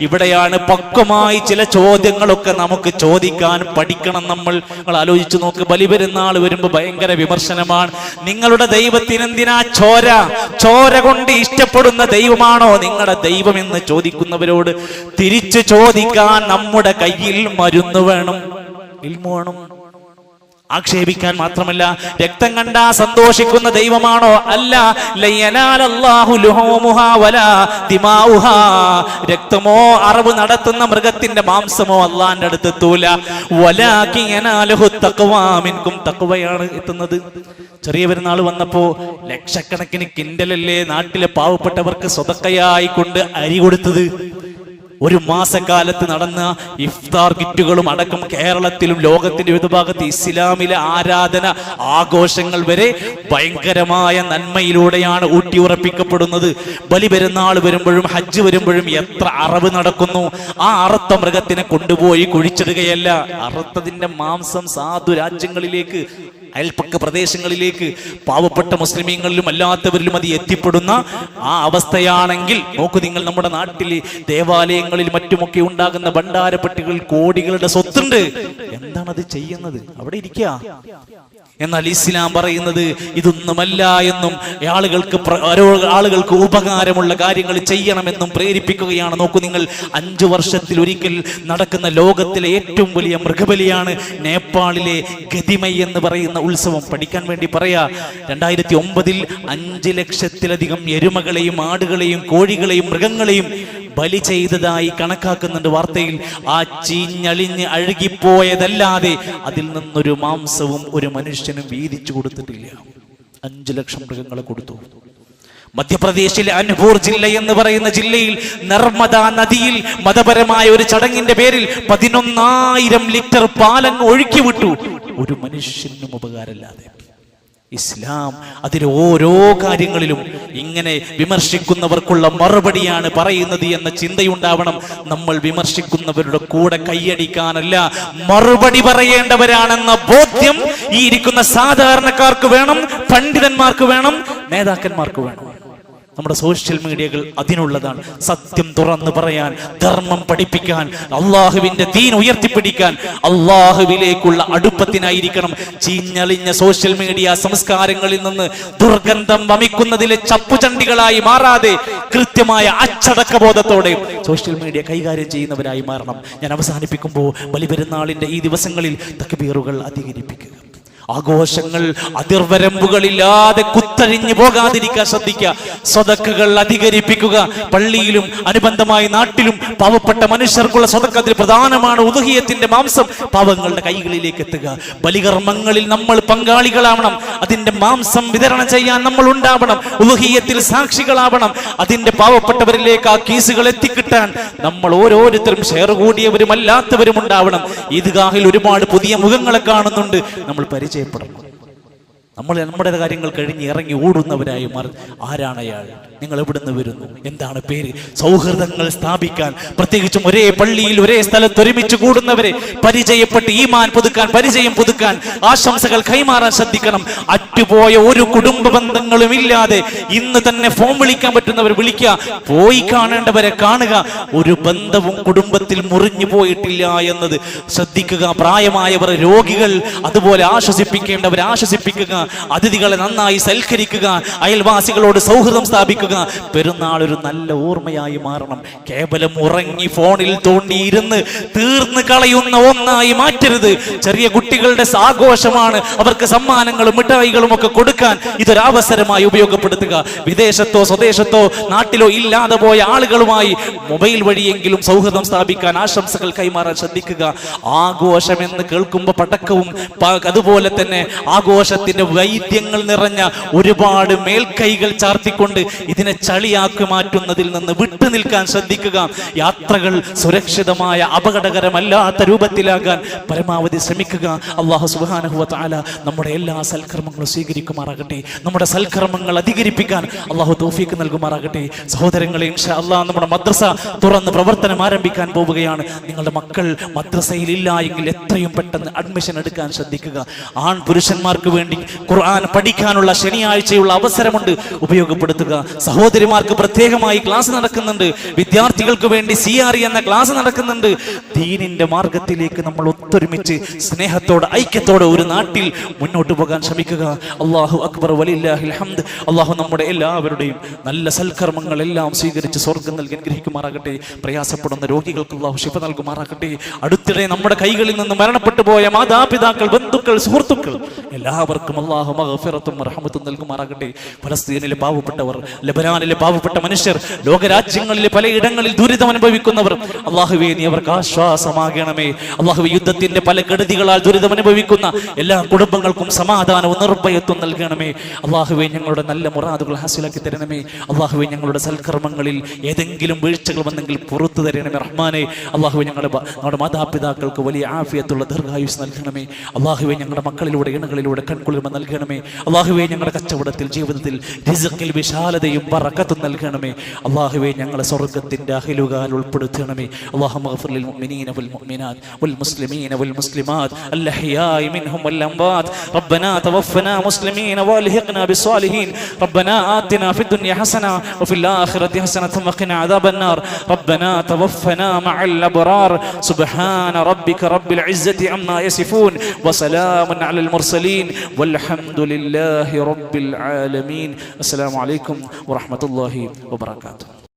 Speaker 1: ഇവിടെയാണ് പക്വമായി ചില ചോദ്യങ്ങളൊക്കെ നമുക്ക് ചോദിക്കാൻ പഠിക്കണം. നമ്മൾ ആലോചിച്ചു നോക്ക്, ബലിപെരുന്നാൾ വരുമ്പോ ഭയങ്കര വിമർശനമാണ്. നിങ്ങളുടെ ദൈവത്തിനെന്തിനാ ചോര കൊണ്ട് ഇഷ്ടപ്പെടുന്ന ദൈവമാണോ നിങ്ങളുടെ ദൈവം എന്ന് ചോദിക്കുന്നവരോട് തിരിച്ചു ചോദിക്കാൻ നമ്മുടെ കയ്യിൽ മരുന്ന് വേണം, ഇൽമു വേണം. ആക്ഷേപിക്കാൻ മാത്രമല്ല, രക്തം കണ്ടാ സന്തോഷിക്കുന്ന ദൈവമാണോ? അല്ല. രക്തമോ അറവ് നടത്തുന്ന മൃഗത്തിന്റെ മാംസമോ അള്ളാന്റെ അടുത്തെത്തൂല. തഖ്വയാണ് എത്തുന്നത്. ചെറിയ പെരുന്നാൾ വന്നപ്പോ ലക്ഷക്കണക്കിന് കിൻഡലല്ലേ നാട്ടിലെ പാവപ്പെട്ടവർക്ക് സ്വതക്കയായി കൊണ്ട് അരി കൊടുത്തത്. ഒരു മാസക്കാലത്ത് നടന്ന ഇഫ്താർ കിറ്റുകളും അടക്കം കേരളത്തിലും ലോകത്തിന്റെ വിവിധ ഭാഗത്ത് ഇസ്ലാമിലെ ആരാധന ആഘോഷങ്ങൾ വരെ ഭയങ്കരമായ നന്മയിലൂടെയാണ് ഊട്ടിയുറപ്പിക്കപ്പെടുന്നത്. ബലിപെരുന്നാൾ വരുമ്പോഴും ഹജ്ജ് വരുമ്പോഴും എത്ര അറവ് നടക്കുന്നു. ആ അറുത്ത മൃഗത്തിനെ കൊണ്ടുപോയി കുഴിച്ചിടുകയല്ല, അറുത്തതിന്റെ മാംസം സാധു രാജ്യങ്ങളിലേക്ക്, അയൽപ്പക്ക പ്രദേശങ്ങളിലേക്ക്, പാവപ്പെട്ട മുസ്ലിമീങ്ങളിലും അല്ലാത്തവരിലും അത് എത്തിപ്പെടുന്ന ആ അവസ്ഥയാണെങ്കിൽ നോക്കൂ നിങ്ങൾ, നമ്മുടെ നാട്ടിൽ ദേവാലയങ്ങളിൽ മറ്റുമൊക്കെ ഉണ്ടാകുന്ന ഭണ്ഡാരപ്പെട്ടികൾ കോടികളുടെ സ്വത്തുണ്ട്. എന്താണത് ചെയ്യുന്നത്? അവിടെ ഇരിക്കുക. എന്നാൽ ഇസ്ലാം പറയുന്നത് ഇതൊന്നുമല്ല എന്നും ആളുകൾക്ക് ഉപകാരമുള്ള കാര്യങ്ങൾ ചെയ്യണമെന്നും പ്രേരിപ്പിക്കുകയാണ്. നോക്കൂ നിങ്ങൾ, 5 വർഷത്തിൽ ഒരിക്കൽ നടക്കുന്ന ലോകത്തിലെ ഏറ്റവും വലിയ മൃഗബലിയാണ് നേപ്പാളിലെ ഗതിമൈ എന്ന് പറയുന്ന ഉത്സവം. പഠിക്കാൻ വേണ്ടി പറയാ, 2009 5 ലക്ഷത്തിലധികം എരുമകളെയും ആടുകളെയും കോഴികളെയും മൃഗങ്ങളെയും ബലി ചെയ്തതായി കണക്കാക്കുന്നുണ്ട് വാർത്തയിൽ. ആ ചീഞ്ഞളിഞ്ഞ് അഴുകിപ്പോയതല്ലാതെ അതിൽ നിന്നൊരു മാംസവും ഒരു മനുഷ്യനും വീതിച്ചു കൊടുത്തിട്ടില്ല. 5 ലക്ഷം മൃഗങ്ങളെ കൊടുത്തു. മധ്യപ്രദേശിലെ അൻപൂർ ജില്ല എന്ന് പറയുന്ന ജില്ലയിൽ നർമ്മദ നദിയിൽ മതപരമായ ഒരു ചടങ്ങിന്റെ പേരിൽ 11,000 ലിറ്റർ പാലങ്ങ് ഒഴുക്കി വിട്ടു. ഒരു മനുഷ്യനും ഉപകാരമില്ലാതെ. ഇസ്ലാം അതിൽ ഓരോ കാര്യങ്ങളിലും ഇങ്ങനെ വിമർശിക്കുന്നവർക്കുള്ള മറുപടിയാണ് പറയുന്നത് എന്ന ചിന്തയുണ്ടാവണം. നമ്മൾ വിമർശിക്കുന്നവരുടെ കൂടെ കൈയടിക്കാനല്ല, മറുപടി പറയേണ്ടവരാണെന്ന ബോധ്യം ഈ ഇരിക്കുന്ന സാധാരണക്കാർക്ക് വേണം, പണ്ഡിതന്മാർക്ക് വേണം, നേതാക്കന്മാർക്ക് വേണം. നമ്മുടെ സോഷ്യൽ മീഡിയകൾ അതിനുള്ളതാണ്. സത്യം തുറന്നു പറയാൻ, ധർമ്മം പഠിപ്പിക്കാൻ, അള്ളാഹുവിന്റെ ദീൻ ഉയർത്തിപ്പിടിക്കാൻ, അള്ളാഹുവിലേക്കുള്ള അടുപ്പത്തിനായിരിക്കണം. ചീഞ്ഞളിഞ്ഞ സോഷ്യൽ മീഡിയ സംസ്കാരങ്ങളിൽ നിന്ന് ദുർഗന്ധം വമിക്കുന്നതിലെ ചപ്പുചണ്ടികളായി മാറാതെ കൃത്യമായ അച്ചടക്കബോധത്തോടെ സോഷ്യൽ മീഡിയ കൈകാര്യം ചെയ്യുന്നവരായി മാറണം. ഞാൻ അവസാനിപ്പിക്കുമ്പോൾ ബലിപെരുന്നാളിന്റെ ഈ ദിവസങ്ങളിൽ തക്ബീറുകൾ അധികരിപ്പിക്കുക. ആഘോഷങ്ങൾ അതിർവരമ്പുകളില്ലാതെ കുത്തഴിഞ്ഞു പോകാതിരിക്കാൻ ശ്രദ്ധിക്കുക. സ്വതക്കകൾ അധികരിപ്പിക്കുക. പള്ളിയിലും അനുബന്ധമായ നാട്ടിലും പാവപ്പെട്ട മനുഷ്യർക്കുള്ള സ്വതക്കത്തിൽ പ്രധാനമാണ് ഉദ്ഹിയത്തിന്റെ മാംസം പാവങ്ങളുടെ കൈകളിലേക്ക് എത്തുക. ബലികർമ്മങ്ങളിൽ നമ്മൾ പങ്കാളികളാവണം. അതിന്റെ മാംസം വിതരണം ചെയ്യാൻ നമ്മൾ ഉണ്ടാവണം. ഉദ്ഹിയത്തിൽ സാക്ഷികളാവണം. അതിന്റെ പാവപ്പെട്ടവരിലേക്ക് ആ കേസുകൾ എത്തിക്കിട്ടാൻ നമ്മൾ ഓരോരുത്തരും ഷെയർ കൂടിയവരും അല്ലാത്തവരും ഉണ്ടാവണം. ഈദ്ഗാഹിൽ ഒരുപാട് പുതിയ മുഖങ്ങളെ കാണുന്നുണ്ട്. നമ്മൾ പരിചയപ്പെടണം. നമ്മൾ നമ്മുടെ കാര്യങ്ങൾ കഴിഞ്ഞ് ഇറങ്ങി ഓടുന്നവരായി മാറി. ആരാണ് അയാൾ? നിങ്ങൾ എവിടുന്ന് വരുന്നു? എന്താണ് പേര്? സൗഹൃദങ്ങൾ സ്ഥാപിക്കാൻ, പ്രത്യേകിച്ചും ഒരേ പള്ളിയിൽ ഒരേ സ്ഥലത്ത് ഒരുമിച്ച് കൂടുന്നവരെ പരിചയപ്പെട്ട് ഈമാൻ പുതുക്കാൻ, പരിചയം പുതുക്കാൻ, ആശംസകൾ കൈമാറാൻ ശ്രദ്ധിക്കണം. അറ്റുപോയ ഒരു കുടുംബ ബന്ധങ്ങളും ഇല്ലാതെ ഇന്ന് തന്നെ ഫോൺ വിളിക്കാൻ പറ്റുന്നവർ വിളിക്കുക, പോയി കാണേണ്ടവരെ കാണുക. ഒരു ബന്ധവും കുടുംബത്തിൽ മുറിഞ്ഞു പോയിട്ടില്ല എന്നത് ശ്രദ്ധിക്കുക. പ്രായമായവർ, രോഗികൾ, അതുപോലെ ആശ്വസിപ്പിക്കേണ്ടവർ ആശ്വസിപ്പിക്കുക. അതിഥികളെ നന്നായി സൽക്കരിക്കുക, അയൽവാസികളോട് സൗഹൃദം സ്ഥാപിക്കുക. പെരുന്നാൾ ഒരു നല്ല ഓർമ്മയായി മാറണം. കേവലം ഉറങ്ങി ഫോണിൽ തോണ്ടിയിരുന്ന് തീർന്നു കളയുന്ന ഒന്നായി മാറ്റരുത്. ചെറിയ കുട്ടികളുടെ ആഘോഷമാണ്, അവർക്ക് സമ്മാനങ്ങളും മിഠായികളും ഒക്കെ കൊടുക്കാൻ ഇതൊരവസരമായി ഉപയോഗപ്പെടുത്തുക. വിദേശത്തോ സ്വദേശത്തോ നാട്ടിലോ ഇല്ലാതെ പോയ ആളുകളുമായി മൊബൈൽ വഴിയെങ്കിലും സൗഹൃദം സ്ഥാപിക്കാൻ, ആശംസകൾ കൈമാറാൻ ശ്രദ്ധിക്കുക. ആഘോഷം എന്ന് കേൾക്കുമ്പോൾ പടക്കവും അതുപോലെ തന്നെ ആഘോഷത്തിന്റെ വൈദ്യങ്ങൾ നിറഞ്ഞ ഒരുപാട് മേൽക്കൈകൾ ചാർത്തിക്കൊണ്ട് ഇതിനെ ചളിയാക്കി മാറ്റുന്നതിൽ നിന്ന് വിട്ടു നിൽക്കാൻ ശ്രദ്ധിക്കുക. യാത്രകൾ സുരക്ഷിതമായ അപകടകരമല്ലാത്ത രൂപത്തിലാകാൻ പരമാവധി ശ്രമിക്കുക. അല്ലാഹു സുബ്ഹാനഹു വ തആല നമ്മുടെ എല്ലാ സൽക്കർമ്മങ്ങളും സ്വീകരിക്കുമാറാകട്ടെ. നമ്മുടെ സൽക്കർമ്മങ്ങൾ അധികരിപ്പിക്കാൻ അല്ലാഹു തൗഫീഖ് നൽകുമാറാകട്ടെ. സഹോദരങ്ങളെ, ഇൻഷാ അല്ലാഹ് നമ്മുടെ മദ്രസ തുറന്ന് പ്രവർത്തനം ആരംഭിക്കാൻ പോവുകയാണ്. നിങ്ങളുടെ മക്കൾ മദ്രസയിൽ ഇല്ല എങ്കിൽ എത്രയും പെട്ടെന്ന് അഡ്മിഷൻ എടുക്കാൻ ശ്രദ്ധിക്കുക. ആൺ പുരുഷന്മാർക്ക് വേണ്ടി ഖുർആൻ പഠിക്കാനുള്ള ശനിയാഴ്ചയുള്ള അവസരമുണ്ട്, ഉപയോഗപ്പെടുത്തുക. സഹോദരിമാർക്ക് പ്രത്യേകമായി ക്ലാസ് നടക്കുന്നുണ്ട്. വിദ്യാർത്ഥികൾക്ക് വേണ്ടി CRE എന്ന ക്ലാസ് നടക്കുന്നുണ്ട്. ദീനിന്റെ മാർഗത്തിലേക്ക് നമ്മൾ ഒത്തൊരുമിച്ച് സ്നേഹത്തോടെ ഐക്യത്തോടെ ഒരു നാട്ടിൽ മുന്നോട്ട് പോകാൻ ശ്രമിക്കുക. അല്ലാഹു അക്ബർ വലില്ലാഹിൽ ഹംദ്. അല്ലാഹു നമ്മുടെ എല്ലാവരുടെയും നല്ല സൽക്കർമ്മങ്ങൾ എല്ലാം സ്വീകരിച്ച് സ്വർഗ്ഗം നൽകി അനുഗ്രഹിക്കുമാറാകട്ടെ. പ്രയാസപ്പെടുന്ന രോഗികൾക്ക് അല്ലാഹു ശിഫ നൽകുമാറാകട്ടെ. അടുത്തിടെ നമ്മുടെ കൈകളിൽ നിന്ന് മരണപ്പെട്ടു പോയ മാതാപിതാക്കൾ, ബന്ധുക്കൾ, സുഹൃത്തുക്കൾ എല്ലാവർക്കും അല്ലാഹു മഗ്ഫിറത്തും റഹ്മത്തും നൽകുമാറാകട്ടെ. ഫലസ്തീനിലെ പാവപ്പെട്ടവർ, ലബനാനിലെ പാവപ്പെട്ട മനുഷ്യർ, ലോകരാജ്യങ്ങളിലെ പലയിടങ്ങളിൽ ദുരിതം അനുഭവിക്കുന്നവർ, അല്ലാഹുവേ നീ അവർക്ക് ആശ്വാസമാകണമേ. അല്ലാഹുവേ യുദ്ധത്തിന്റെ പല കെടുതികളാൽ ദുരിതം അനുഭവിക്കുന്ന എല്ലാ കുടുംബങ്ങൾക്കും സമാധാനവും നിർഭയത്വം നൽകണമേ. അല്ലാഹുവേ ഞങ്ങളുടെ നല്ല മുറാദുകൾ ഹാസിലാക്കി തരണമേ. അല്ലാഹുവേ ഞങ്ങളുടെ സൽക്കർമ്മങ്ങളിൽ ഏതെങ്കിലും വീഴ്ചകൾ വന്നെങ്കിൽ പുറത്തു തരണമേ റഹ്മാനെ. അല്ലാഹുവേ ഞങ്ങളുടെ മാതാപിതാക്കൾക്ക് വലിയ ആഫിയത്തുള്ള ദീർഘായുസ് നൽകണമേ. അല്ലാഹുവേ ഞങ്ങളുടെ മക്കളിലൂടെ ഇണകളിലൂടെ കൺകുളിർമ നൽകണമേ. അല്ലാഹുവേ ഞങ്ങളുടെ കച്ചവടത്തിൽ ജീവിതത്തിൽ റിസ്ഖിൽ വിശാലതയും ബറക്കത്തും നൽകണമേ. അല്ലാഹുവേ ഞങ്ങളെ സ്വർഗ്ഗത്തിന്റെ അഹ്ലുകാൽ ഉൾപ്പെടുത്തണമേ. അല്ലാഹുമ്മ ഗ്ഫിർ ലിൽ മുഅ്മിനീന വൽ മുഅ്മിനാത്ത് വൽ മുസ്ലിമീന വൽ മുസ്ലിമാത്ത് അൽ അഹ്യാഇ മിൻഹും വൽ അംവാത്ത് റബ്ബനാ തവഫനാ മുസ്ലിമീന വൽഹിഖ്നാ ബിസ്സാലിഹീൻ റബ്ബനാ ആതിനാ ഫിദ് ദുനിയ ഹസന വഫിൽ ആഖിറതി ഹസനതൻ വഖിനാ അദാബൻ നാർ റബ്ബനാ തവഫനാ മഅൽ അബ്റാർ സുബ്ഹാന റബ്ബിക റബ്ബിൽ ഇസ്സതി അമ്മാ യസിഫൂൻ വസലാമുൻ അലൽ മുർസലീൻ വൽഹംദുലില്ലാഹി റബ്ബിൽ ആലമീൻ. അസ്സലാമു അലൈക്കും വറഹ്മത്തുള്ളാഹി വബറകാതുഹു.